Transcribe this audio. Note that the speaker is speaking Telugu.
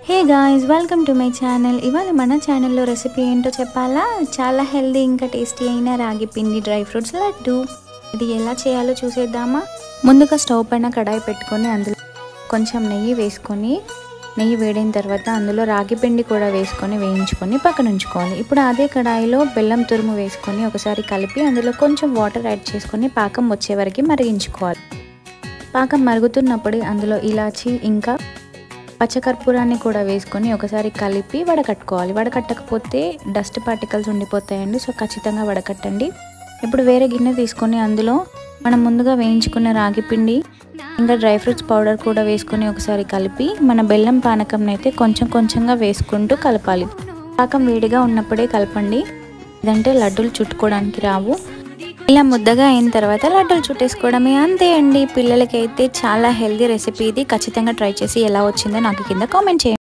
Hey guys, welcome to my channel. ఇవాళ మన ఛానల్లో రెసిపీ ఏంటో చెప్పాలా? చాలా హెల్దీ ఇంకా టేస్టీ అయిన రాగి పిండి డ్రై ఫ్రూట్స్ లడ్డు. ఇది ఎలా చేయాలో చూసేద్దామా? ముందుగా స్టవ్ పైన కడాయి పెట్టుకొని అందులో కొంచెం నెయ్యి వేసుకొని, నెయ్యి వేడిన తర్వాత అందులో రాగి పిండి కూడా వేసుకొని వేయించుకొని పక్కన ఉంచుకోవాలి. ఇప్పుడు అదే కడాయిలో బెల్లం తురుము వేసుకొని ఒకసారి కలిపి అందులో కొంచెం వాటర్ యాడ్ చేసుకొని పాకం వచ్చే వరకు మరిగించుకోవాలి. పాకం మరుగుతున్నప్పుడు అందులో ఇలాచి ఇంకా పచ్చకర్పూరాన్ని కూడా వేసుకొని ఒకసారి కలిపి వడకట్టుకోవాలి. వడకట్టకపోతే డస్ట్ పార్టికల్స్ ఉండిపోతాయండి, సో ఖచ్చితంగా వడకట్టండి. ఇప్పుడు వేరే గిన్నె తీసుకొని అందులో మనం ముందుగా వేయించుకున్న రాగి పిండి ఇంకా డ్రై ఫ్రూట్స్ పౌడర్ కూడా వేసుకొని ఒకసారి కలిపి మన బెల్లం పానకంని అయితే కొంచెం కొంచెంగా వేసుకుంటూ కలపాలి. పాకం వేడిగా ఉన్నప్పుడే కలపండి, లేదంటే లడ్డూలు చుట్టుకోవడానికి రావు. ఇలా ముద్దగా అయిన తర్వాత లడ్డూలు చుట్టేసుకోవడమే, అంతే అండి. పిల్లలకి అయితే చాలా హెల్దీ రెసిపీ ఇది. ఖచ్చితంగా ట్రై చేసి ఎలా వచ్చిందో నాకు కింద కామెంట్ చేయండి.